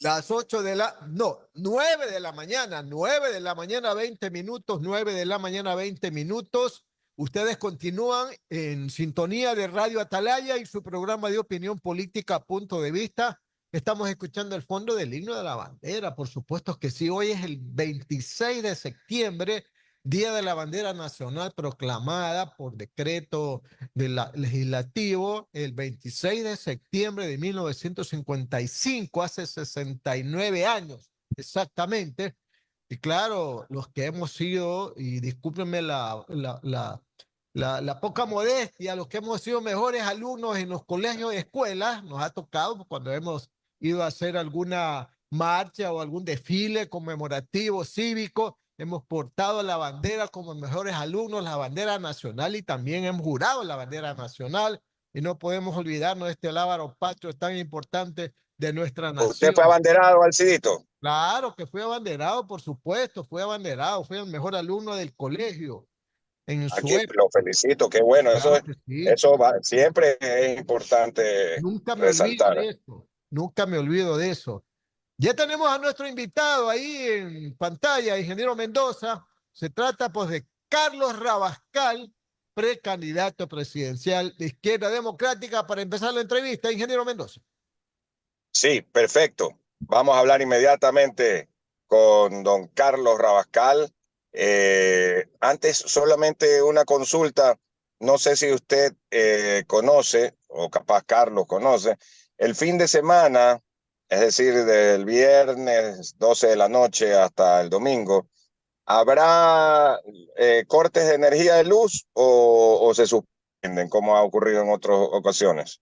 Las 8 de la, no, 9 de la mañana, 9 de la mañana, 20 minutos, 9 de la mañana, 20 minutos. Ustedes continúan en sintonía de Radio Atalaya y su programa de opinión política, Punto de Vista. Estamos escuchando el fondo del himno de la bandera, por supuesto que sí. Hoy es el 26 de septiembre, Día de la Bandera Nacional proclamada por decreto legislativo el 26 de septiembre de 1955, hace 69 años exactamente. Y claro, los que hemos sido, y discúlpenme la poca modestia, los que hemos sido mejores alumnos en los colegios y escuelas, nos ha tocado cuando hemos ido a hacer alguna marcha o algún desfile conmemorativo cívico, hemos portado la bandera como mejores alumnos, la bandera nacional, y también hemos jurado la bandera nacional, y no podemos olvidarnos de este lábaro patrio tan importante de nuestra ¿Usted fue nación. abanderado, Alcidito? Claro que fui abanderado, por supuesto, fui abanderado, fui el mejor alumno del colegio en su Aquí época. lo felicito, qué bueno, Claro que sí. siempre es importante Nunca me olvido resaltar. de eso. Nunca me olvido de eso. Ya tenemos a nuestro invitado ahí en pantalla, ingeniero Mendoza. Se trata pues de Carlos Rabascal, precandidato presidencial de Izquierda Democrática. Para empezar la entrevista, ingeniero Mendoza. Sí, perfecto. Vamos a hablar inmediatamente con don Carlos Rabascal. Antes, solamente una consulta. No sé si usted conoce, o capaz Carlos conoce, el fin de semana, es decir, del viernes 12 de la noche hasta el domingo, ¿habrá cortes de energía de luz o se suspenden, como ha ocurrido en otras ocasiones?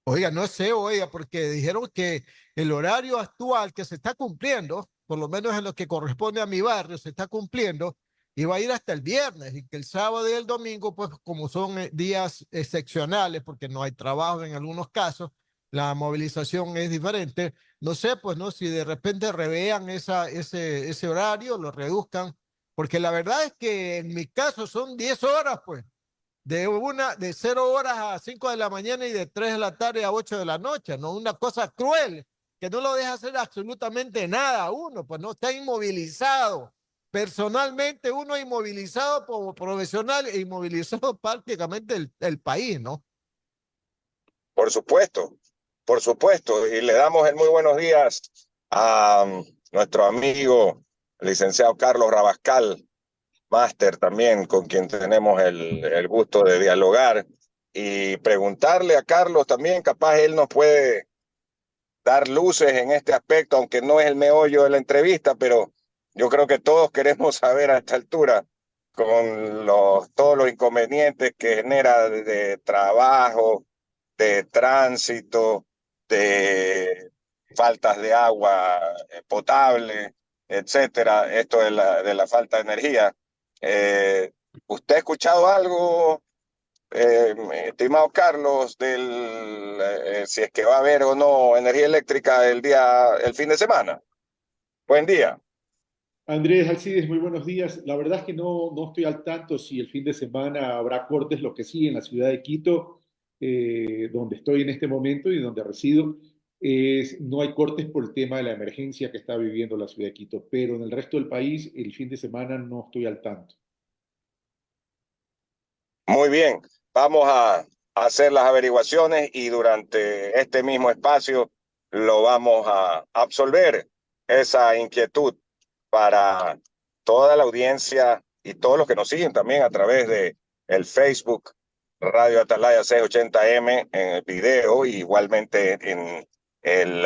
Oiga, no sé, oiga, porque dijeron que el horario actual que se está cumpliendo, por lo menos en lo que corresponde a mi barrio, se está cumpliendo y va a ir hasta el viernes, y que el sábado y el domingo, pues como son días excepcionales, porque no hay trabajo en algunos casos, la movilización es diferente. No sé, pues no, si de repente revean ese horario, lo reduzcan, porque la verdad es que en mi caso son 10 horas, pues de 0 horas a 5 de la mañana y de 3 de la tarde a 8 de la noche, ¿no? Una cosa cruel que no lo deja hacer absolutamente nada a uno, pues no está inmovilizado. Personalmente uno inmovilizado como profesional e inmovilizado prácticamente el país, ¿no? Por supuesto, por supuesto. Y le damos el muy buenos días a nuestro amigo, el licenciado Carlos Rabascal, máster también, con quien tenemos el gusto de dialogar. Y preguntarle a Carlos también, capaz él nos puede dar luces en este aspecto, aunque no es el meollo de la entrevista, pero yo creo que todos queremos saber a esta altura, con todos los inconvenientes que genera de trabajo, de tránsito, de faltas de agua potable, etcétera, esto de la falta de energía. ¿Usted ha escuchado algo, estimado Carlos, si es que va a haber o no energía eléctrica el fin de semana? Buen día. Andrés Alcides, muy buenos días. La verdad es que no estoy al tanto si el fin de semana habrá cortes, lo que sí, en la ciudad de Quito, donde estoy en este momento y donde resido, no hay cortes por el tema de la emergencia que está viviendo la ciudad de Quito, pero en el resto del país el fin de semana no estoy al tanto. Muy bien, vamos a hacer las averiguaciones y durante este mismo espacio lo vamos a absolver esa inquietud para toda la audiencia y todos los que nos siguen también a través de el Facebook Radio Atalaya 680M en el video, y igualmente en el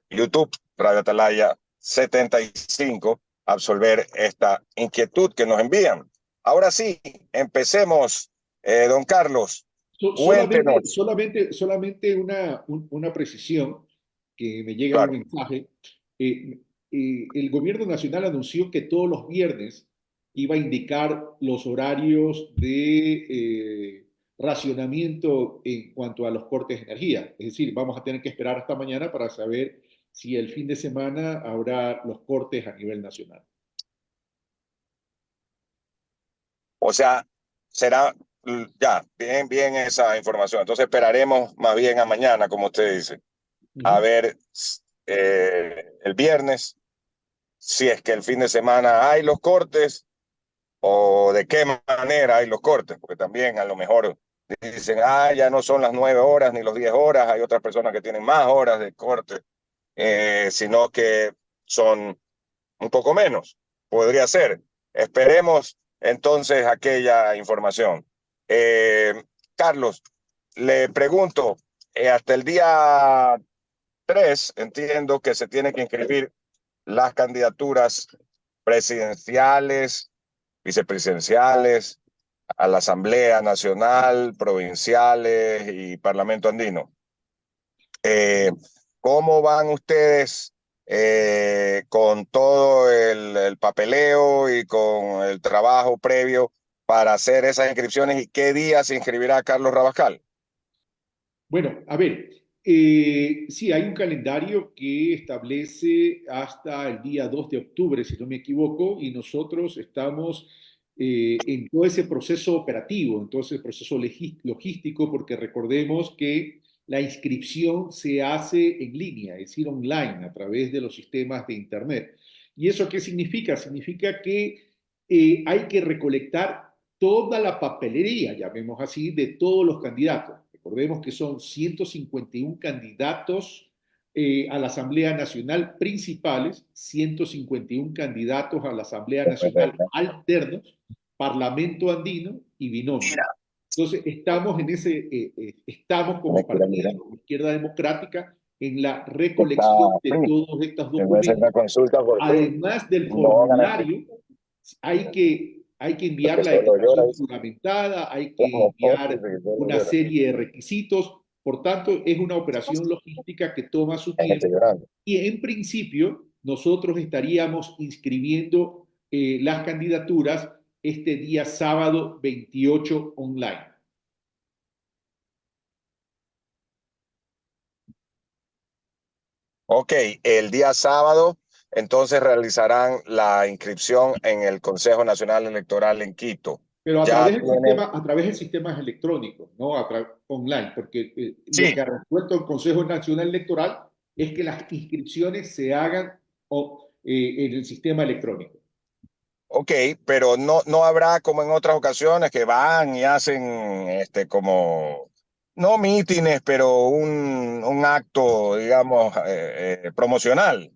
YouTube Radio Atalaya 75, absolver esta inquietud que nos envían. Ahora sí, empecemos, don Carlos, Solamente, cuéntenos. solamente una precisión que me llega un Claro. mensaje. El gobierno nacional anunció que todos los viernes iba a indicar los horarios de racionamiento en cuanto a los cortes de energía. Es decir, vamos a tener que esperar hasta mañana para saber si el fin de semana habrá los cortes a nivel nacional. O sea, será ya bien esa información. Entonces esperaremos más bien a mañana, como usted dice. a ver el viernes si es que el fin de semana hay los cortes o de qué manera hay los cortes, porque también a lo mejor dicen, ya no son las 9 horas ni los 10 horas, hay otras personas que tienen más horas de corte, sino que son un poco menos, podría ser. Esperemos entonces aquella información. Carlos, le pregunto, hasta el día 3 entiendo que se tiene que inscribir las candidaturas presidenciales, vicepresidenciales, a la Asamblea Nacional, provinciales y Parlamento Andino. ¿Cómo van ustedes con todo el papeleo y con el trabajo previo para hacer esas inscripciones y qué día se inscribirá Carlos Rabascal? Bueno, a ver, sí, hay un calendario que establece hasta el día 2 de octubre, si no me equivoco, y nosotros estamos en todo ese proceso operativo, en todo ese proceso logístico, porque recordemos que la inscripción se hace en línea, es decir, online, a través de los sistemas de Internet. ¿Y eso qué significa? Significa que hay que recolectar toda la papelería, llamemos así, de todos los candidatos. Recordemos que son 151 candidatos a la Asamblea Nacional principales, 151 candidatos a la Asamblea Nacional alternos, Parlamento Andino y binomio. Entonces, estamos en estamos como partido, como Izquierda Democrática, en la recolección de todos estos documentos. Además del formulario, hay que enviar la declaración juramentada, hay que enviar una serie de requisitos. Por tanto, es una operación logística que toma su tiempo. Y en principio, nosotros estaríamos inscribiendo las candidaturas este día sábado 28 online. Ok, el día sábado entonces realizarán la inscripción en el Consejo Nacional Electoral en Quito. Pero a través del sistema electrónico, no online, porque sí. Lo que ha resuelto el Consejo Nacional Electoral es que las inscripciones se hagan en el sistema electrónico. Ok, pero no habrá como en otras ocasiones que van y hacen como, no mítines, pero un acto, digamos, promocional.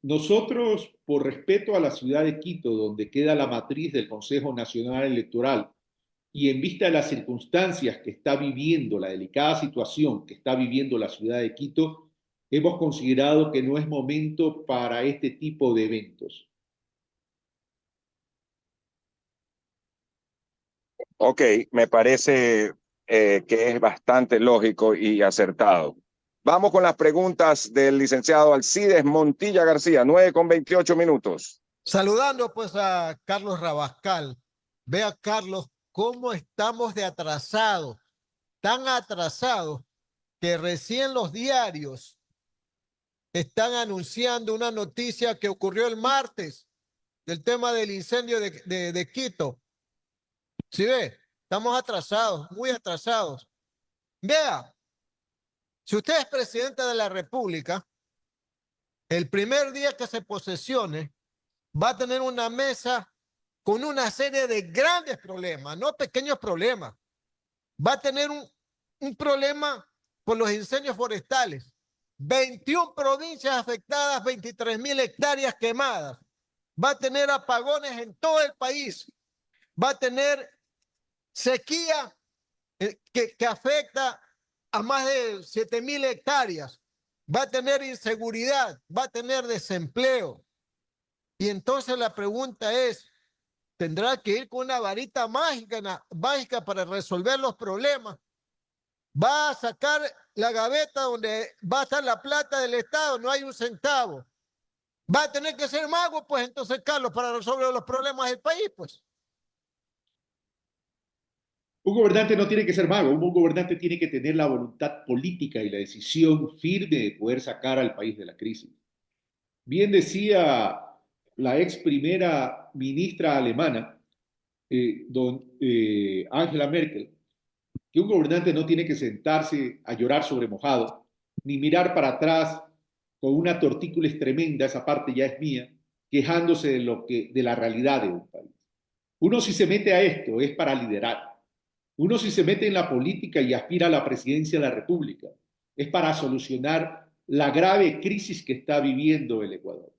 Nosotros, por respeto a la ciudad de Quito, donde queda la matriz del Consejo Nacional Electoral, y en vista de las circunstancias que está viviendo, la delicada situación que está viviendo la ciudad de Quito, hemos considerado que no es momento para este tipo de eventos. Ok, me parece que es bastante lógico y acertado. Vamos con las preguntas del licenciado Alcides Montilla García, 9:28. Saludando pues a Carlos Rabascal. Vea, Carlos, cómo estamos de atrasados, tan atrasados que recién los diarios están anunciando una noticia que ocurrió el martes del tema del incendio de Quito. ¿Sí ve? Estamos atrasados, muy atrasados. Vea, si usted es presidente de la República, el primer día que se posesione, va a tener una mesa con una serie de grandes problemas, no pequeños problemas. Va a tener un problema con los incendios forestales. 21 provincias afectadas, 23.000 hectáreas quemadas. Va a tener apagones en todo el país. Va a tener sequía que afecta a más de 7.000 hectáreas. Va a tener inseguridad, va a tener desempleo. Y entonces la pregunta es, ¿tendrá que ir con una varita mágica para resolver los problemas? ¿Va a sacar la gaveta donde va a estar la plata del Estado? No hay un centavo. ¿Va a tener que ser mago? Pues entonces, Carlos, para resolver los problemas del país, pues. Un gobernante no tiene que ser mago, un gobernante tiene que tener la voluntad política y la decisión firme de poder sacar al país de la crisis. Bien decía la ex primera ministra alemana, Angela Merkel, que un gobernante no tiene que sentarse a llorar sobre mojado, ni mirar para atrás con una tortícolis tremenda, esa parte ya es mía, quejándose de la realidad de un país. Uno si se mete a esto es para liderar. Uno si se mete en la política y aspira a la presidencia de la República es para solucionar la grave crisis que está viviendo el Ecuador.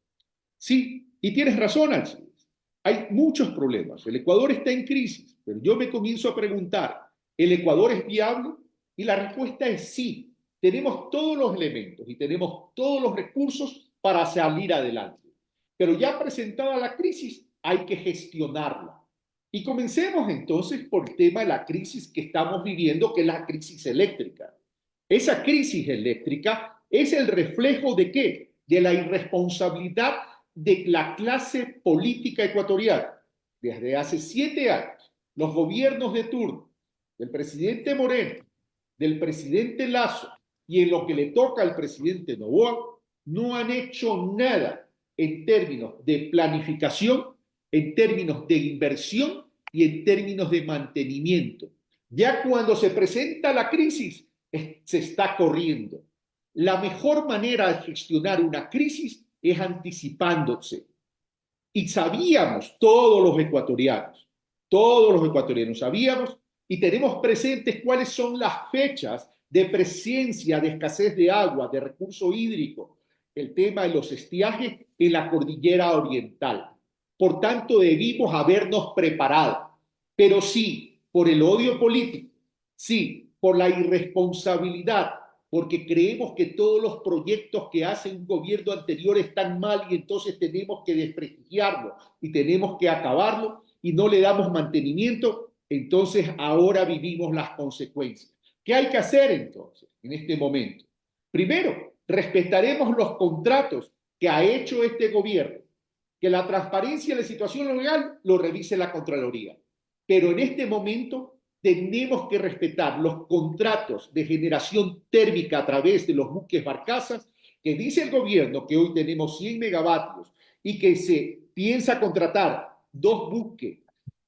Sí, y tienes razón, Alcides. Hay muchos problemas. El Ecuador está en crisis, pero yo me comienzo a preguntar, ¿el Ecuador es viable? Y la respuesta es sí. Tenemos todos los elementos y tenemos todos los recursos para salir adelante. Pero ya presentada la crisis, hay que gestionarla. Y comencemos entonces por el tema de la crisis que estamos viviendo, que es la crisis eléctrica. Esa crisis eléctrica es el reflejo ¿de qué? De la irresponsabilidad de la clase política ecuatoriana. Desde hace 7 años, los gobiernos de turno, del presidente Moreno, del presidente Lasso y en lo que le toca al presidente Noboa, no han hecho nada en términos de planificación, en términos de inversión y en términos de mantenimiento. Ya cuando se presenta la crisis, se está corriendo. La mejor manera de gestionar una crisis es anticipándose. Y sabíamos todos los ecuatorianos sabíamos y tenemos presentes cuáles son las fechas de presencia de escasez de agua, de recurso hídrico, el tema de los estiajes en la cordillera oriental. Por tanto, debimos habernos preparado, pero sí, por el odio político, sí, por la irresponsabilidad, porque creemos que todos los proyectos que hace un gobierno anterior están mal y entonces tenemos que desprestigiarlo y tenemos que acabarlo y no le damos mantenimiento, entonces ahora vivimos las consecuencias. ¿Qué hay que hacer entonces en este momento? Primero, respetaremos los contratos que ha hecho este gobierno, que la transparencia de la situación legal lo revise la Contraloría. Pero en este momento tenemos que respetar los contratos de generación térmica a través de los buques barcazas, que dice el gobierno que hoy tenemos 100 megavatios y que se piensa contratar 2 buques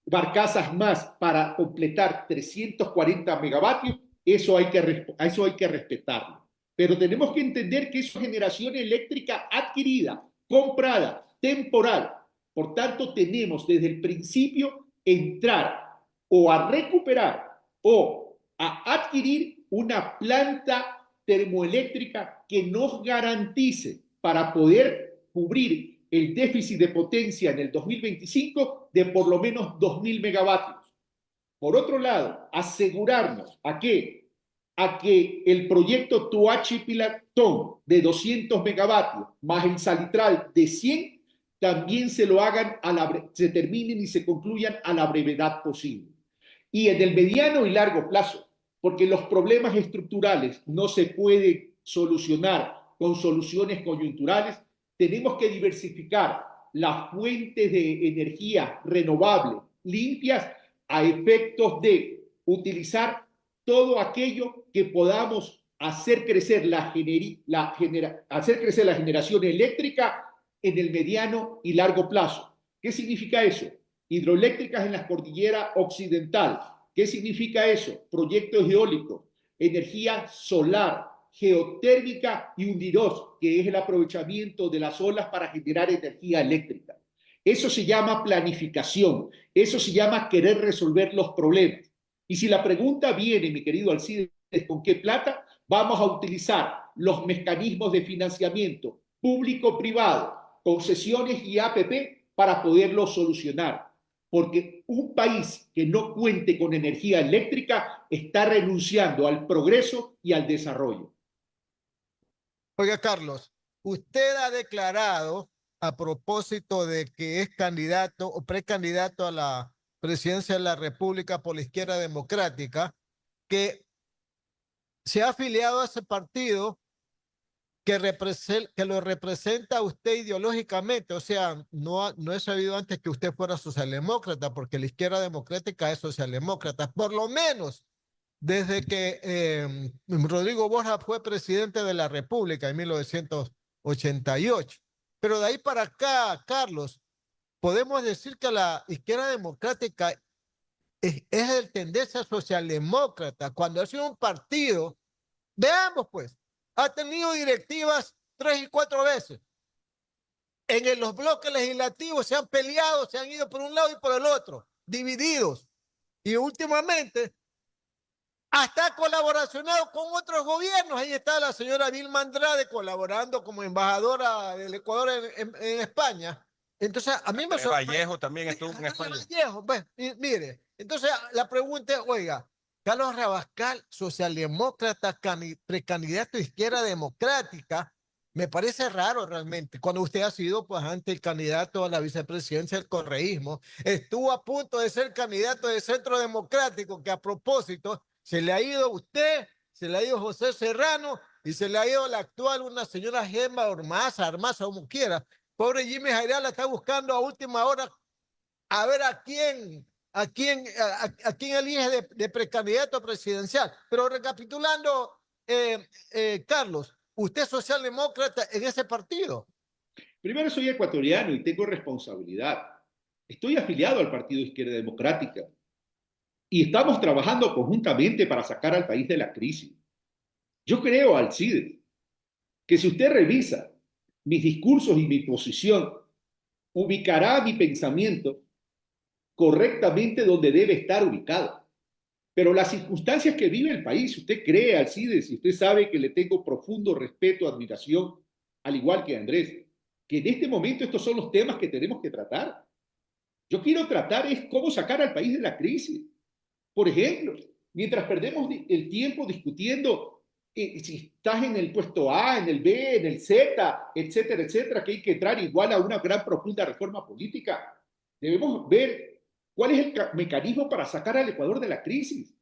barcazas más para completar 340 megavatios, eso hay que respetarlo. Pero tenemos que entender que es generación eléctrica adquirida, comprada, temporal. Por tanto, tenemos desde el principio entrar o a recuperar o a adquirir una planta termoeléctrica que nos garantice para poder cubrir el déficit de potencia en el 2025 de por lo menos 2.000 megavatios. Por otro lado, asegurarnos a que el proyecto Toachi-Pilatón de 200 megavatios más el Salitral de 100 también se terminen y se concluyan a la brevedad posible. Y en el mediano y largo plazo, porque los problemas estructurales no se pueden solucionar con soluciones coyunturales, tenemos que diversificar las fuentes de energía renovable, limpias, a efectos de utilizar todo aquello que podamos hacer crecer la generación eléctrica en el mediano y largo plazo. ¿Qué significa eso? Hidroeléctricas en la cordillera occidental. ¿Qué significa eso? Proyectos eólicos, energía solar, geotérmica y hundidos, que es el aprovechamiento de las olas para generar energía eléctrica. Eso se llama planificación, eso se llama querer resolver los problemas. Y si la pregunta viene, mi querido Alcides, ¿con qué plata? Vamos a utilizar los mecanismos de financiamiento público-privado, concesiones y APP para poderlo solucionar. Porque un país que no cuente con energía eléctrica está renunciando al progreso y al desarrollo. Oiga, Carlos, usted ha declarado a propósito de que es candidato o precandidato a la presidencia de la República por la Izquierda Democrática, que se ha afiliado a ese partido que lo representa a usted ideológicamente. O sea, no he sabido antes que usted fuera socialdemócrata, porque la Izquierda Democrática es socialdemócrata, por lo menos desde que Rodrigo Borja fue presidente de la República en 1988. Pero de ahí para acá, Carlos, podemos decir que la Izquierda Democrática es de tendencia socialdemócrata, cuando ha sido un partido, veamos pues, ha tenido directivas 3 y 4 veces. Los bloques legislativos se han peleado, se han ido por un lado y por el otro, divididos. Y últimamente hasta colaboracionado con otros gobiernos. Ahí está la señora Vilma Andrade colaborando como embajadora del Ecuador en España. Entonces, a mí me sorprende. Vallejo también estuvo en España. Vallejo, pues, mire, entonces la pregunta es, oiga, Carlos Rabascal, socialdemócrata, precandidato de Izquierda Democrática, me parece raro realmente, cuando usted ha sido pues antes el candidato a la vicepresidencia del correísmo, estuvo a punto de ser candidato de Centro Democrático, que a propósito se le ha ido a usted, se le ha ido José Serrano y se le ha ido la actual una señora Gemma Ormaza, como quiera. Pobre Jimmy Jairala está buscando a última hora a ver a quién elige de precandidato presidencial. Pero recapitulando, Carlos, usted es socialdemócrata en ese partido. Primero, soy ecuatoriano y tengo responsabilidad. Estoy afiliado al Partido Izquierda Democrática y estamos trabajando conjuntamente para sacar al país de la crisis. Yo creo, Alcides, que si usted revisa mis discursos y mi posición, ubicará mi pensamiento correctamente donde debe estar ubicado. Pero las circunstancias que vive el país, usted cree, Alcides, y usted sabe que le tengo profundo respeto, admiración, al igual que a Andrés, que en este momento estos son los temas que tenemos que tratar. Yo quiero tratar es cómo sacar al país de la crisis. Por ejemplo, mientras perdemos el tiempo discutiendo si estás en el puesto A, en el B, en el Z, etcétera, etcétera, que hay que entrar igual a una gran profunda reforma política, debemos ver cuál es el mecanismo para sacar al Ecuador de la crisis.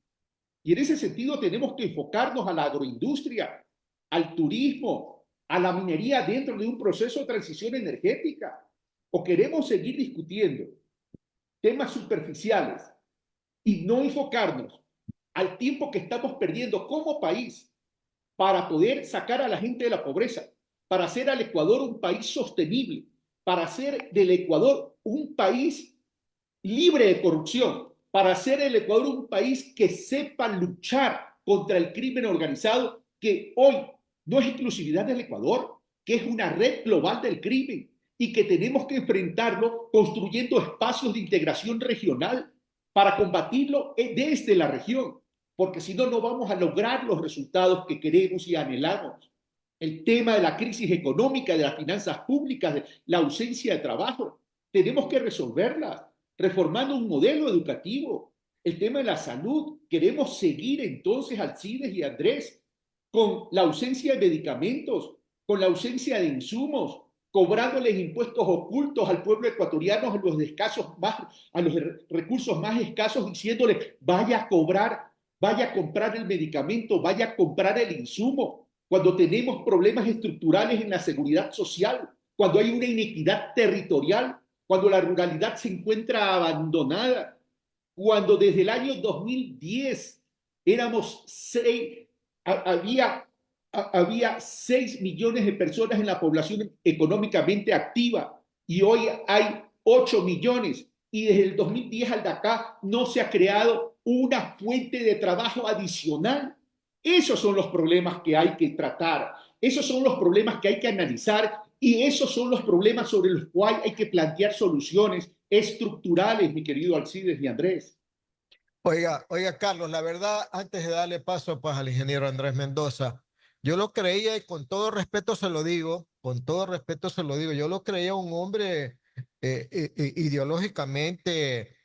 Y en ese sentido tenemos que enfocarnos a la agroindustria, al turismo, a la minería dentro de un proceso de transición energética. ¿O queremos seguir discutiendo temas superficiales y no enfocarnos al tiempo que estamos perdiendo como país para poder sacar a la gente de la pobreza, para hacer al Ecuador un país sostenible, para hacer del Ecuador un país libre de corrupción, para hacer el Ecuador un país que sepa luchar contra el crimen organizado, que hoy no es exclusividad del Ecuador, que es una red global del crimen y que tenemos que enfrentarlo construyendo espacios de integración regional para combatirlo desde la región, porque si no, no vamos a lograr los resultados que queremos y anhelamos. El tema de la crisis económica, de las finanzas públicas, de la ausencia de trabajo, tenemos que resolverlas reformando un modelo educativo. El tema de la salud, queremos seguir entonces, Alcides y Andrés, con la ausencia de medicamentos, con la ausencia de insumos, cobrándoles impuestos ocultos al pueblo ecuatoriano, a los recursos más escasos, diciéndoles vaya a comprar el medicamento, vaya a comprar el insumo, cuando tenemos problemas estructurales en la seguridad social, cuando hay una inequidad territorial, cuando la ruralidad se encuentra abandonada, cuando desde el año 2010 había 6 millones de personas en la población económicamente activa y hoy hay 8 millones y desde el 2010 al de acá no se ha creado una fuente de trabajo adicional. Esos son los problemas que hay que tratar, esos son los problemas que hay que analizar y esos son los problemas sobre los cuales hay que plantear soluciones estructurales, mi querido Alcides y Andrés. Oiga, Carlos, la verdad, antes de darle paso pues, al ingeniero Andrés Mendoza, yo lo creía, y con todo respeto se lo digo, yo lo creía un hombre ideológicamente,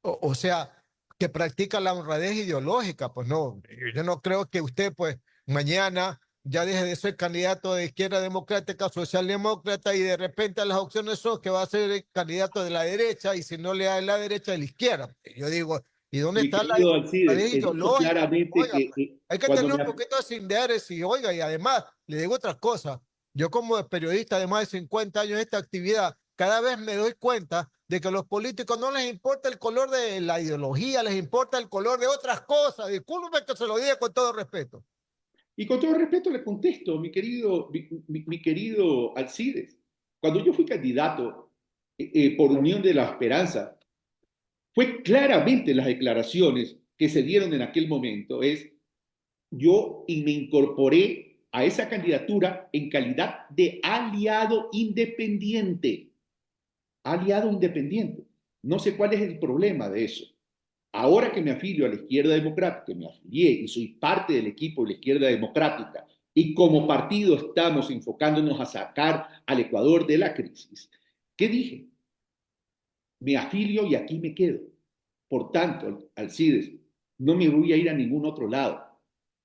o sea, que practica la honradez ideológica, pues no, yo no creo que usted pues mañana ya deje de ser candidato de Izquierda Democrática, Socialdemócrata y de repente las opciones son que va a ser el candidato de la derecha y si no le da de la derecha de la izquierda. Yo digo, ¿y dónde está la Alcides, ideológica? claramente Oiga, hay que cuando tener un poquito de sinderes y oiga, y además le digo otra cosa. Yo como periodista de más de 50 años de esta actividad, cada vez me doy cuenta de que a los políticos no les importa el color de la ideología, les importa el color de otras cosas. Discúlpeme que se lo diga con todo respeto. Y con todo respeto le contesto, mi querido Alcides. Cuando yo fui candidato por Unión de la Esperanza, fue claramente las declaraciones que se dieron en aquel momento, yo me incorporé a esa candidatura en calidad de aliado independiente. Aliado independiente. No sé cuál es el problema de eso. Ahora que me afilio a la izquierda democrática, me afilié y soy parte del equipo de la izquierda democrática, y como partido estamos enfocándonos a sacar al Ecuador de la crisis, ¿qué dije? Me afilio y aquí me quedo. Por tanto, Alcides, no me voy a ir a ningún otro lado.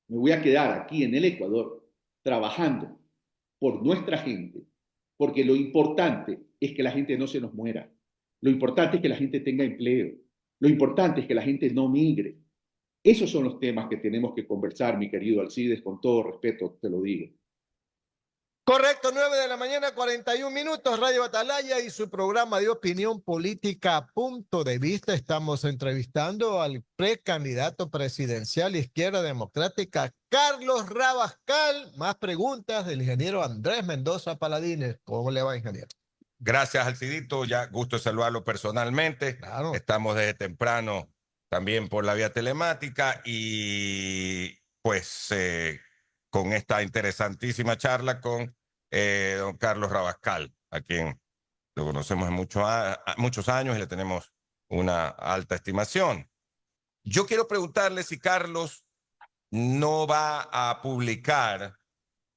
Me voy a quedar aquí en el Ecuador trabajando por nuestra gente, porque lo importante es que la gente no se nos muera. Lo importante es que la gente tenga empleo. Lo importante es que la gente no migre. Esos son los temas que tenemos que conversar, mi querido Alcides, con todo respeto te lo digo. Correcto, 9 de la mañana, 41 minutos, Radio Atalaya y su programa de opinión política Punto de Vista. Estamos entrevistando al precandidato presidencial Izquierda Democrática, Carlos Rabascal. Más preguntas del ingeniero Andrés Mendoza Paladines. ¿Cómo le va, ingeniero? Gracias, Alcidito. Ya gusto saludarlo personalmente. Claro. Estamos desde temprano también por la vía telemática y pues con esta interesantísima charla con don Carlos Rabascal, a quien lo conocemos en muchos años y le tenemos una alta estimación. Yo quiero preguntarle si Carlos no va a publicar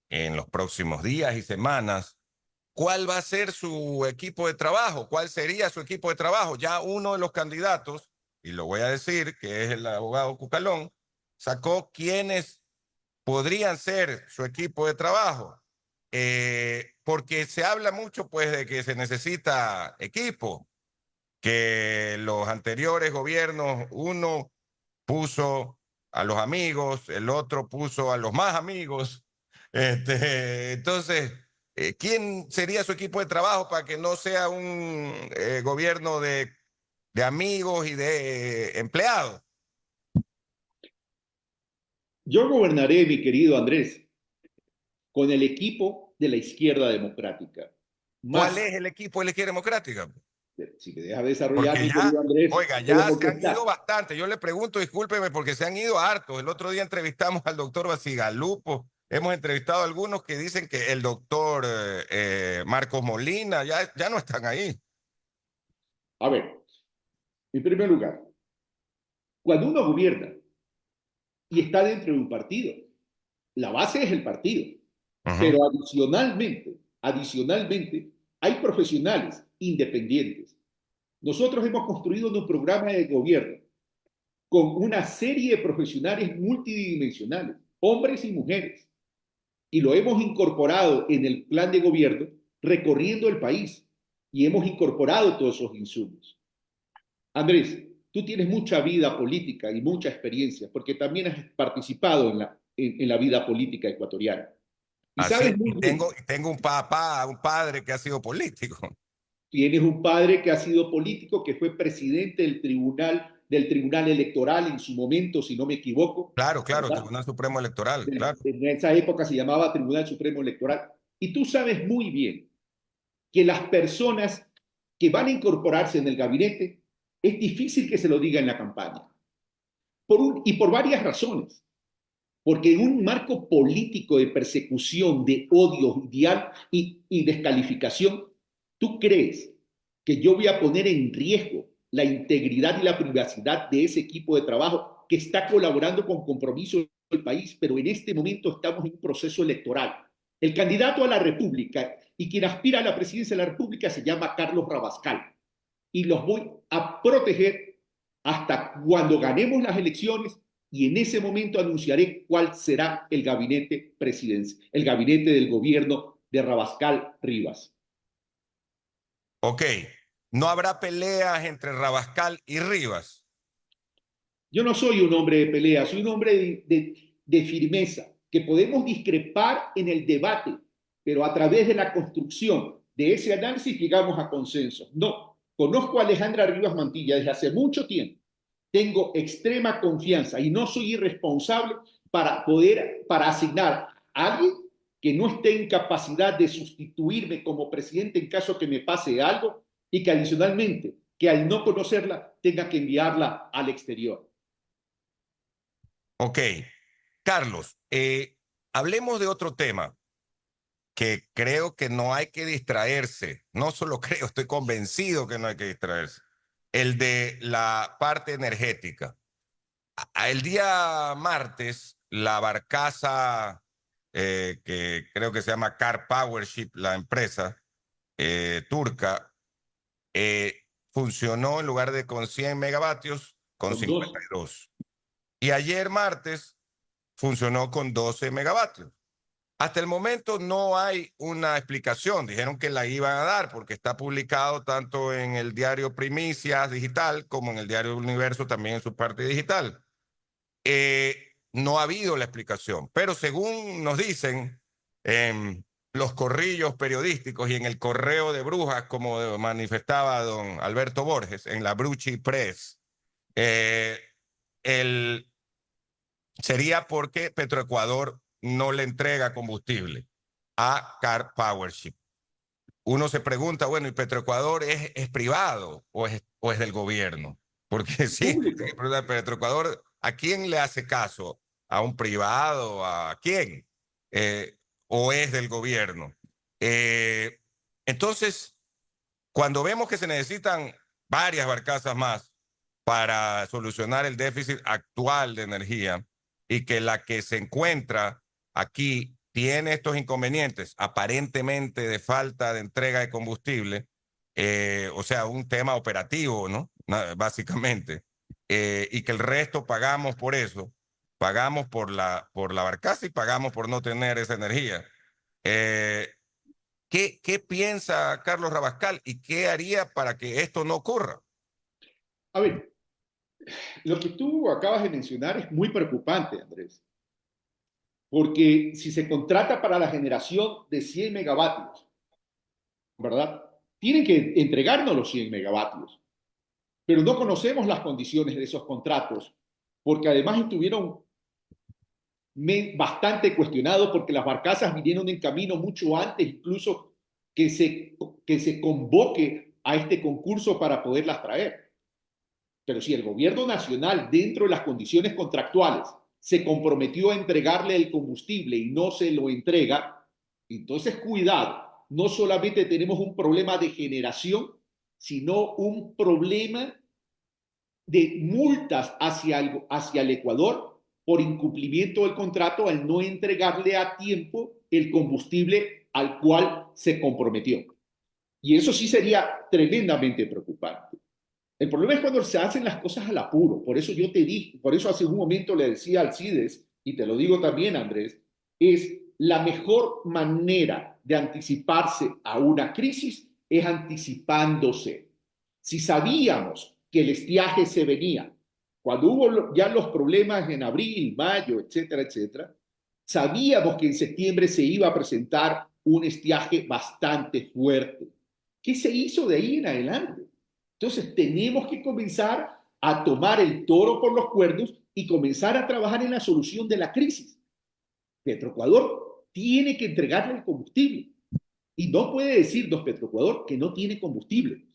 en los próximos días y semanas cuál va a ser su equipo de trabajo, cuál sería su equipo de trabajo. Ya uno de los candidatos, y lo voy a decir, que es el abogado Cucalón, sacó quiénes podrían ser su equipo de trabajo, porque se habla mucho pues de que se necesita equipo, que los anteriores gobiernos, uno puso a los amigos, el otro puso a los más amigos. Entonces, ¿quién sería su equipo de trabajo para que no sea un gobierno de amigos y de empleados? Yo gobernaré, mi querido Andrés, con el equipo de la izquierda democrática. ¿Cuál Más, es el equipo de la izquierda democrática? si me deja desarrollar, Porque mi ya, querido Andrés, oiga, voy a ya se han contestar. ido bastante. Yo le pregunto, discúlpeme, porque se han ido hartos. El otro día entrevistamos al doctor Basigalupo. Hemos entrevistado a algunos que dicen que el doctor Marcos Molina ya no están ahí. A ver, en primer lugar, cuando uno gobierna y está dentro de un partido, la base es el partido, pero adicionalmente, hay profesionales independientes. Nosotros hemos construido un programa de gobierno con una serie de profesionales multidimensionales, hombres y mujeres, y lo hemos incorporado en el plan de gobierno recorriendo el país y hemos incorporado todos esos insumos. Andrés, tú tienes mucha vida política y mucha experiencia porque también has participado en la vida política ecuatoriana. Y Así es, sabes muy y bien, tengo un padre que ha sido político. tienes un padre que ha sido político, que fue presidente del Tribunal Electoral en su momento, si no me equivoco, Claro, claro, ¿verdad? Tribunal Supremo Electoral, claro. En esa época se llamaba Tribunal Supremo Electoral. Y tú sabes muy bien que las personas que van a incorporarse en el gabinete, es difícil que se lo diga en la campaña. Y por varias razones. Porque en un marco político de persecución, de odio y descalificación, ¿tú crees que yo voy a poner en riesgo la integridad y la privacidad de ese equipo de trabajo que está colaborando con compromiso del país, pero en este momento estamos en un proceso electoral? El candidato a la República y quien aspira a la presidencia de la República se llama Carlos Rabascal y los voy a proteger hasta cuando ganemos las elecciones y en ese momento anunciaré cuál será el gabinete presidencial, el gabinete del gobierno de Rabascal Rivas. Ok, no habrá peleas entre Rabascal y Rivas. Yo no soy un hombre de pelea, soy un hombre de firmeza, que podemos discrepar en el debate, pero a través de la construcción de ese análisis llegamos a consensos. No, conozco a Alejandra Rivas Mantilla desde hace mucho tiempo, tengo extrema confianza y no soy irresponsable para asignar a alguien que no esté en capacidad de sustituirme como presidente en caso que me pase algo y que adicionalmente, que al no conocerla, tenga que enviarla al exterior. Ok, Carlos, hablemos de otro tema que creo que no hay que distraerse. No solo creo, estoy convencido que no hay que distraerse. El de la parte energética. El día martes, la barcaza que creo que se llama Car Powership, la empresa turca, funcionó en lugar de con 100 megavatios, con Con dos. 52. Y ayer martes funcionó con 12 megavatios. Hasta el momento no hay una explicación. Dijeron que la iban a dar porque está publicado tanto en el diario Primicias Digital como en el diario Universo, también en su parte digital. No ha habido la explicación, pero según nos dicen en los corrillos periodísticos y en el correo de brujas, como manifestaba don Alberto Borges en la Bruchi Press, el, sería porque Petroecuador no le entrega combustible a Car Powership. Uno se pregunta, bueno, ¿y Petroecuador es privado o es del gobierno? Porque sí, Petroecuador, ¿a quién le hace caso? ¿A un privado? ¿A quién? ¿O es del gobierno? Entonces, cuando vemos que se necesitan varias barcazas más para solucionar el déficit actual de energía y que la que se encuentra aquí tiene estos inconvenientes aparentemente de falta de entrega de combustible, o sea, un tema operativo, ¿no? Básicamente, y que el resto pagamos por eso, pagamos por la barcaza y pagamos por no tener esa energía. ¿Qué piensa Carlos Rabascal y qué haría para que esto no ocurra? A ver, lo que tú acabas de mencionar es muy preocupante, Andrés, porque si se contrata para la generación de 100 megavatios, ¿verdad? Tienen que entregarnos los 100 megavatios, pero no conocemos las condiciones de esos contratos, porque además estuvieron bastante cuestionados porque las barcazas vinieron en camino mucho antes incluso que se convoque a este concurso para poderlas traer. Pero si el gobierno nacional, dentro de las condiciones contractuales, se comprometió a entregarle el combustible y no se lo entrega, entonces cuidado, no solamente tenemos un problema de generación, sino un problema de multas hacia el Ecuador por incumplimiento del contrato al no entregarle a tiempo el combustible al cual se comprometió. Y eso sí sería tremendamente preocupante. El problema es cuando se hacen las cosas al apuro. Por eso yo te dije, por eso hace un momento le decía a Alcides, y te lo digo también, Andrés, es la mejor manera de anticiparse a una crisis es anticipándose. Si sabíamos que el estiaje se venía, cuando hubo ya los problemas en abril, mayo, etcétera, etcétera, sabíamos que en septiembre se iba a presentar un estiaje bastante fuerte. ¿Qué se hizo de ahí en adelante? Entonces tenemos que comenzar a tomar el toro por los cuernos y comenzar a trabajar en la solución de la crisis. Petroecuador tiene que entregarle el combustible y no puede decirnos Petroecuador que no tiene combustible,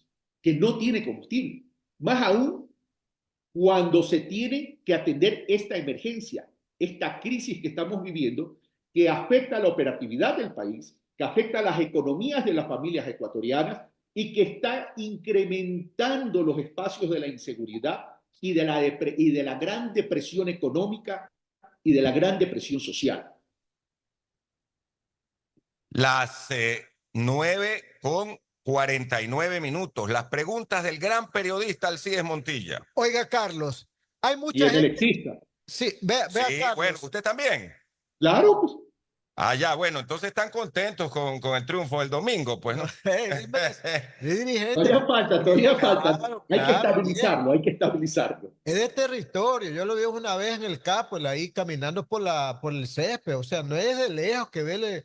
que no tiene combustible. Más aún cuando se tiene que atender esta emergencia, esta crisis que estamos viviendo, que afecta a la operatividad del país, que afecta a las economías de las familias ecuatorianas y que está incrementando los espacios de la inseguridad y de la gran depresión económica y de la gran depresión social. Las 9:49. Las preguntas del gran periodista Alcides Montilla. Oiga, Carlos, hay Y mucha el gente. electricista. Sí, vea, Sí, Carlos. bueno, ¿usted también? Claro, pues. Ah, ya, bueno, entonces están contentos con el triunfo del domingo, pues, ¿no? Dirigente. Todavía falta. Claro, Hay que claro, estabilizarlo, hay que estabilizarlo. es de territorio. Yo lo vi una vez en el Capo, ahí caminando por el césped. O sea, no es de lejos que ve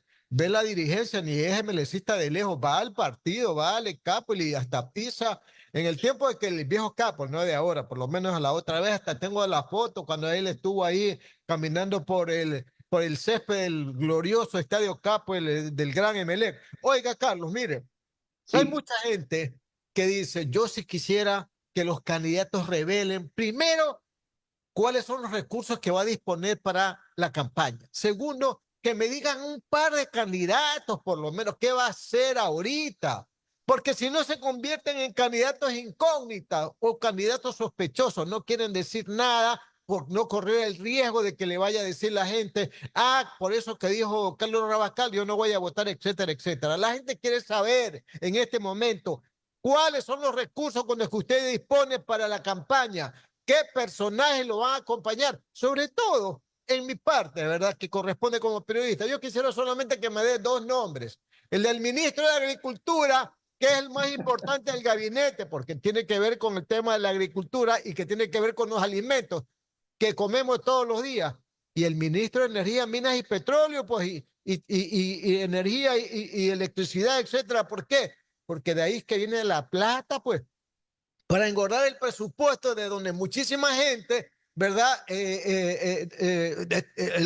la dirigencia, ni es MLCista de lejos. Va al partido, va al Capo y hasta pisa. En el tiempo de que el viejo Capo, no de ahora, por lo menos a la otra vez, hasta tengo la foto cuando él estuvo ahí caminando por el césped del glorioso Estadio Capo del Gran Emelec. Oiga, Carlos, mire, hay Sí. mucha gente que dice, yo sí quisiera que los candidatos revelen, primero, cuáles son los recursos que va a disponer para la campaña. Segundo, que me digan un par de candidatos, por lo menos, qué va a hacer ahorita. Porque si no se convierten en candidatos incógnitas o candidatos sospechosos, no quieren decir nada por no correr el riesgo de que le vaya a decir la gente, ah, por eso que dijo Carlos Rabascal, yo no voy a votar, etcétera, etcétera. La gente quiere saber en este momento cuáles son los recursos con los que usted dispone para la campaña, qué personajes lo van a acompañar, sobre todo en mi parte, ¿verdad?, que corresponde como periodista. Yo quisiera solamente que me dé dos nombres. El del ministro de Agricultura, que es el más importante del gabinete, porque tiene que ver con el tema de la agricultura y que tiene que ver con los alimentos que comemos todos los días. Y el ministro de Energía, Minas y Petróleo, pues, y energía y electricidad, etcétera. ¿Por qué? Porque de ahí es que viene la plata, pues, para engordar el presupuesto de donde muchísima gente, ¿verdad? El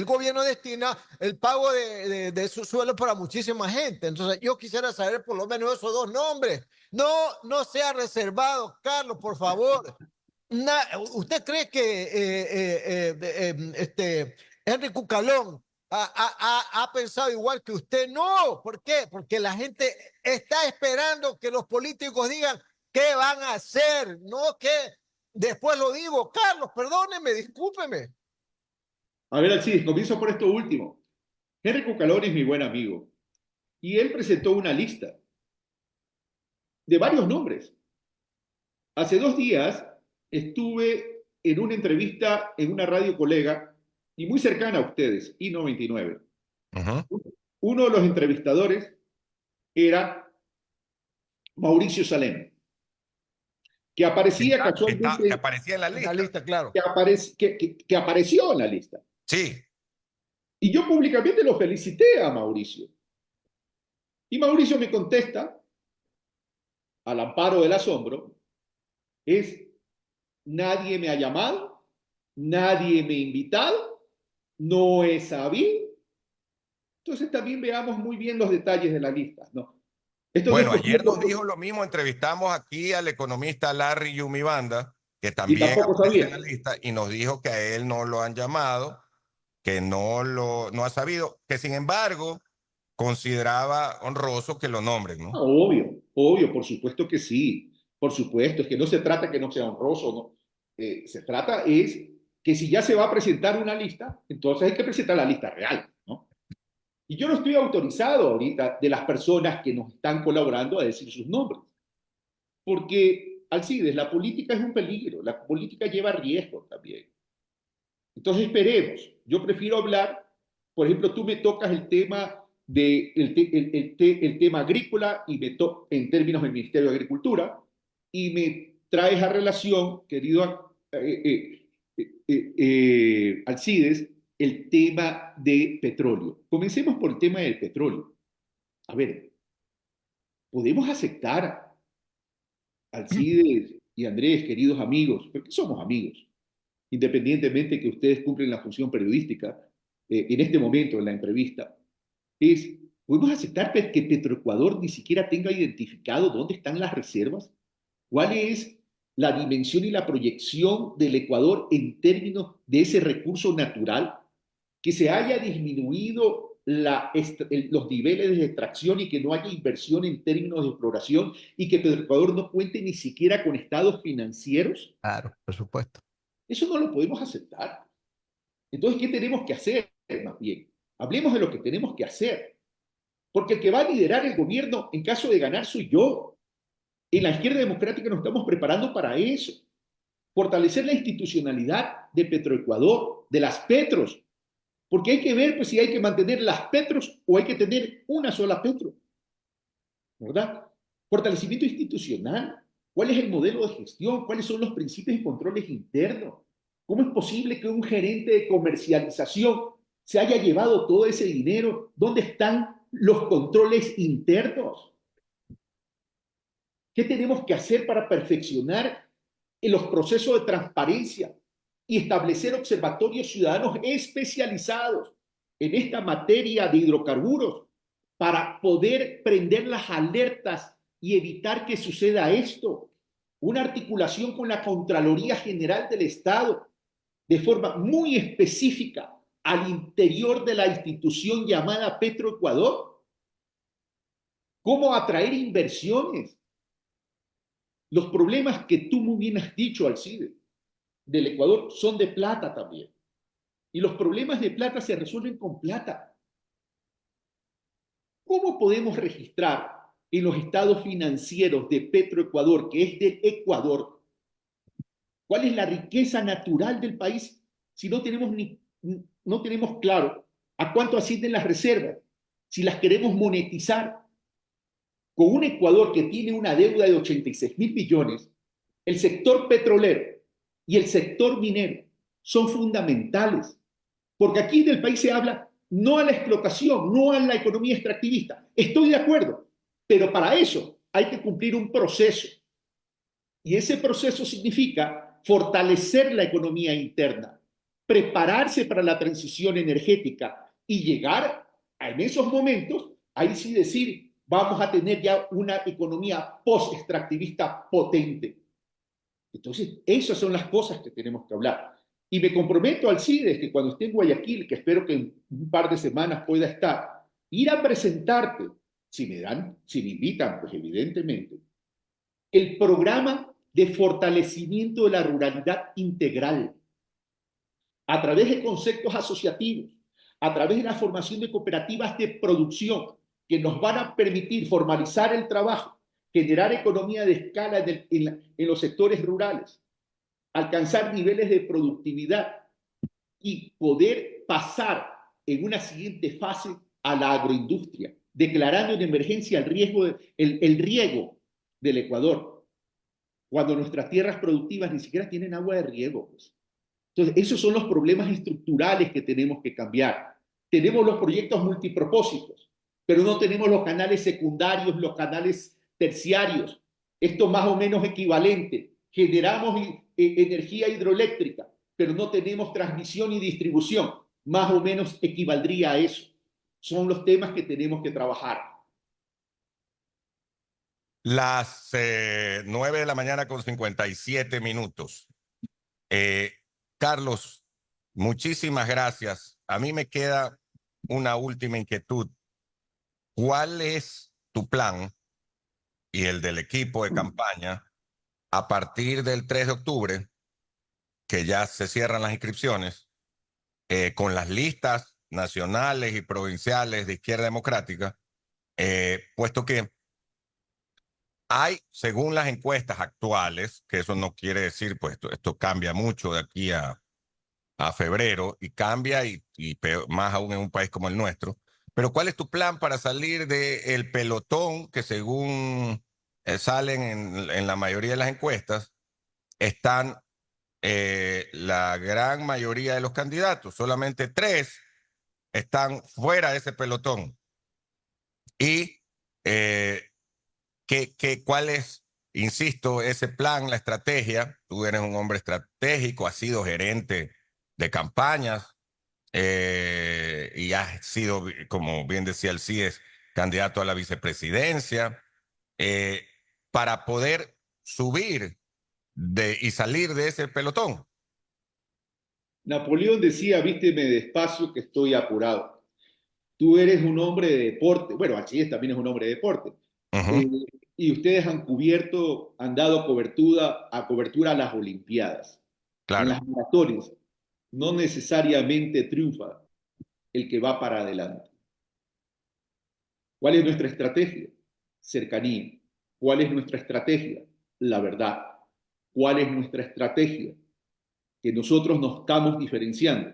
gobierno destina el pago de su sueldo para muchísima gente. Entonces, yo quisiera saber por lo menos esos dos nombres. No, no sea reservado, Carlos, por favor. ¿Usted cree que Henry Cucalón ha pensado igual que usted? No, ¿por qué? Porque la gente está esperando que los políticos digan qué van a hacer, no que después lo digo. Carlos, perdóneme, discúlpeme. A ver, Alcides, comienzo por esto último. Henry Cucalón es mi buen amigo y él presentó una lista de varios nombres. Hace 2 días estuve en una entrevista en una radio colega y muy cercana a ustedes, I99. Uno de los entrevistadores era Mauricio Salem, que aparecía casualmente, que aparecía en la lista. En la lista, claro. que apareció en la lista. Sí. Y yo públicamente lo felicité a Mauricio. Y Mauricio me contesta, al amparo del asombro, nadie me ha llamado, nadie me ha invitado, no he sabido. Entonces también veamos muy bien los detalles de la lista, ¿no? Bueno, ayer nos dijo lo mismo, entrevistamos aquí al economista Larry Yumibanda, que también aparece en la lista, y nos dijo que a él no lo han llamado, que no ha sabido, que sin embargo consideraba honroso que lo nombren, ¿no? Obvio, obvio, por supuesto que sí, por supuesto, es que no se trata que no sea honroso, ¿no? Se trata es que si ya se va a presentar una lista, entonces hay que presentar la lista real, ¿no? Y yo no estoy autorizado ahorita de las personas que nos están colaborando a decir sus nombres. Porque, Alcides, la política es un peligro, la política lleva riesgo también. Entonces esperemos. Yo prefiero hablar, por ejemplo, tú me tocas el tema el tema agrícola y en términos del Ministerio de Agricultura y me traes a relación, querido Alcides, el tema de petróleo. Comencemos por el tema del petróleo. A ver, podemos aceptar, Alcides y Andrés, queridos amigos, porque somos amigos, independientemente que ustedes cumplen la función periodística, en este momento en la entrevista, ¿podemos aceptar que Petroecuador ni siquiera tenga identificado dónde están las reservas? ¿Cuál es la dimensión y la proyección del Ecuador en términos de ese recurso natural? Que se haya disminuido los niveles de extracción y que no haya inversión en términos de exploración y que Petroecuador no cuente ni siquiera con estados financieros. Claro, por supuesto. Eso no lo podemos aceptar. Entonces, ¿qué tenemos que hacer más bien? Hablemos de lo que tenemos que hacer. Porque el que va a liderar el gobierno en caso de ganar soy yo. En la izquierda democrática nos estamos preparando para eso. Fortalecer la institucionalidad de Petroecuador, de las Petros. Porque hay que ver pues, si hay que mantener las Petros o hay que tener una sola Petro. ¿Verdad? Fortalecimiento institucional. ¿Cuál es el modelo de gestión? ¿Cuáles son los principios y controles internos? ¿Cómo es posible que un gerente de comercialización se haya llevado todo ese dinero? ¿Dónde están los controles internos? ¿Qué tenemos que hacer para perfeccionar en los procesos de transparencia y establecer observatorios ciudadanos especializados en esta materia de hidrocarburos para poder prender las alertas y evitar que suceda esto? Una articulación con la Contraloría General del Estado de forma muy específica al interior de la institución llamada Petroecuador? ¿Cómo atraer inversiones? Los problemas que tú muy bien has dicho, Alcide, del Ecuador son de plata también. Y los problemas de plata se resuelven con plata. ¿Cómo podemos registrar en los estados financieros de Petroecuador, que es del Ecuador, cuál es la riqueza natural del país si no tenemos claro a cuánto ascienden las reservas, si las queremos monetizar? Con un Ecuador que tiene una deuda de 86.000 billones, el sector petrolero y el sector minero son fundamentales, porque aquí del país se habla no a la explotación, no a la economía extractivista. Estoy de acuerdo, pero para eso hay que cumplir un proceso. Y ese proceso significa fortalecer la economía interna, prepararse para la transición energética y llegar en esos momentos, ahí sí decir, vamos a tener ya una economía post-extractivista potente. Entonces, esas son las cosas que tenemos que hablar. Y me comprometo, Alcides, que cuando esté en Guayaquil, que espero que en un par de semanas pueda estar, ir a presentarte, si me invitan, pues evidentemente, el programa de fortalecimiento de la ruralidad integral a través de conceptos asociativos, a través de la formación de cooperativas de producción que nos van a permitir formalizar el trabajo, generar economía de escala en los sectores rurales, alcanzar niveles de productividad y poder pasar en una siguiente fase a la agroindustria, declarando en emergencia el riego del Ecuador, cuando nuestras tierras productivas ni siquiera tienen agua de riego. Pues. Entonces, esos son los problemas estructurales que tenemos que cambiar. Tenemos los proyectos multipropósitos, pero no tenemos los canales secundarios, los canales terciarios. Esto más o menos equivalente. Generamos energía hidroeléctrica, pero no tenemos transmisión y distribución. Más o menos equivaldría a eso. Son los temas que tenemos que trabajar. Las 9 de la mañana con 57 minutos. Carlos, muchísimas gracias. A mí me queda una última inquietud. ¿Cuál es tu plan y el del equipo de campaña a partir del 3 de octubre, que ya se cierran las inscripciones, con las listas nacionales y provinciales de Izquierda Democrática, puesto que hay, según las encuestas actuales, que eso no quiere decir, pues esto cambia mucho de aquí a febrero y cambia y peor, más aún en un país como el nuestro. Pero ¿cuál es tu plan para salir del pelotón que según salen en la mayoría de las encuestas, están la gran mayoría de los candidatos, solamente 3 están fuera de ese pelotón? Y ¿cuál es, insisto, ese plan, la estrategia? Tú eres un hombre estratégico, has sido gerente de campañas y has sido, como bien decía el CIES, candidato a la vicepresidencia, para poder subir y salir de ese pelotón. Napoleón decía, vísteme despacio que estoy apurado. Tú eres un hombre de deporte, bueno, Alcides también es un hombre de deporte, y ustedes han dado cobertura a las Olimpiadas. Claro. En las maratones no necesariamente triunfa el que va para adelante. ¿Cuál es nuestra estrategia? Cercanía. ¿Cuál es nuestra estrategia? La verdad. ¿Cuál es nuestra estrategia? Que nosotros nos estamos diferenciando,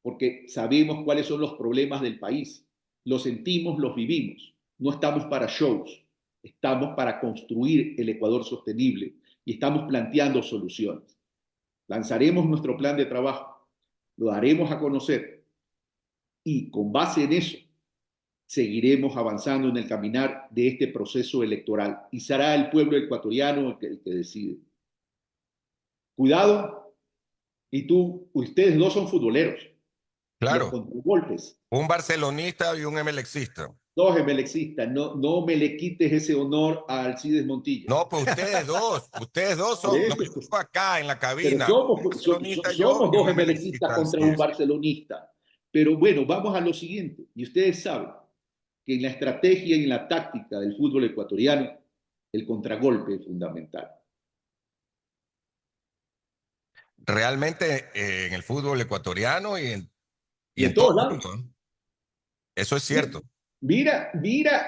porque sabemos cuáles son los problemas del país, los sentimos, los vivimos. No estamos para shows, estamos para construir el Ecuador sostenible y estamos planteando soluciones. Lanzaremos nuestro plan de trabajo, lo daremos a conocer y con base en eso seguiremos avanzando en el caminar de este proceso electoral y será el pueblo ecuatoriano el que decide. Cuidado. Y ustedes dos son futboleros. Claro. Los contragolpes. Un barcelonista y un emelexista. Dos emelexistas. No me le quites ese honor a Alcides Montilla. No, pues ustedes dos son. No, yo acá en la cabina. Pero somos dos emelexistas contra un barcelonista. Pero bueno, vamos a lo siguiente. Y ustedes saben que en la estrategia y en la táctica del fútbol ecuatoriano, el contragolpe es fundamental. Realmente en el fútbol ecuatoriano Y y en en todo todos el lados. mundo, ¿eh? Eso es cierto. Mira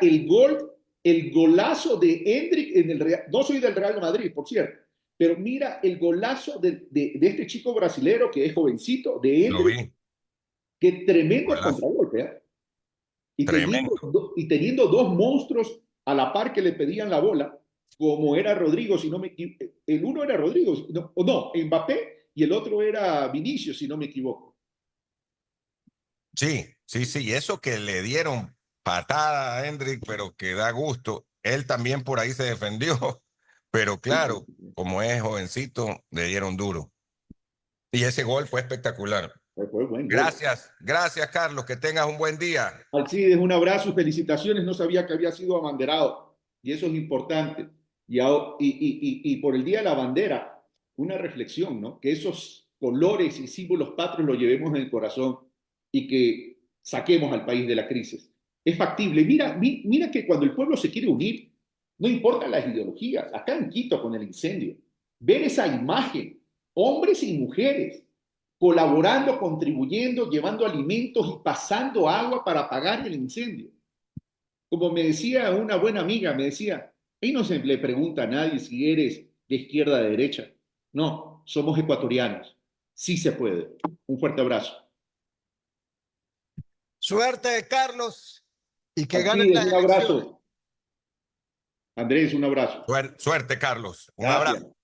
el gol, el golazo de Hendrik en el Real. No soy del Real Madrid, por cierto, pero mira el golazo de este chico brasilero que es jovencito, de Lo Hendrik. vi. Qué tremendo Golazo. contragolpe, ¿eh? Tremendo. Y teniendo dos monstruos a la par que le pedían la bola, como era Rodrigo, si no me equivoco. El uno era Rodrigo, o no, Mbappé, y el otro era Vinicius, si no me equivoco. Sí, sí, sí. Y eso que le dieron patada a Hendrik, pero que da gusto. Él también por ahí se defendió. Pero claro, como es jovencito, le dieron duro. Y ese gol fue espectacular. Fue buen gol. Gracias, gracias, Carlos. Que tengas un buen día. Alcides, un abrazo y felicitaciones. No sabía que había sido abanderado y eso es importante. Y por el Día de la Bandera, una reflexión, ¿no? Que esos colores y símbolos patrios los llevemos en el corazón y que saquemos al país de la crisis. Es factible. Mira que cuando el pueblo se quiere unir, no importan las ideologías. Acá en Quito con el incendio, ver esa imagen, hombres y mujeres colaborando, contribuyendo, llevando alimentos y pasando agua para apagar el incendio. Como me decía una buena amiga, me decía, ahí no se le pregunta a nadie si eres de izquierda o de derecha. No, somos ecuatorianos. Sí se puede. Un fuerte abrazo. Suerte, Carlos, y que ganen Alcides, las un elecciones. abrazo. Andrés, un abrazo. Suerte, Carlos. Un Gracias. abrazo.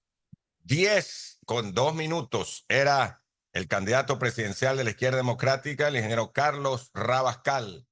10:02 era el candidato presidencial de la izquierda democrática, el ingeniero Carlos Rabascal.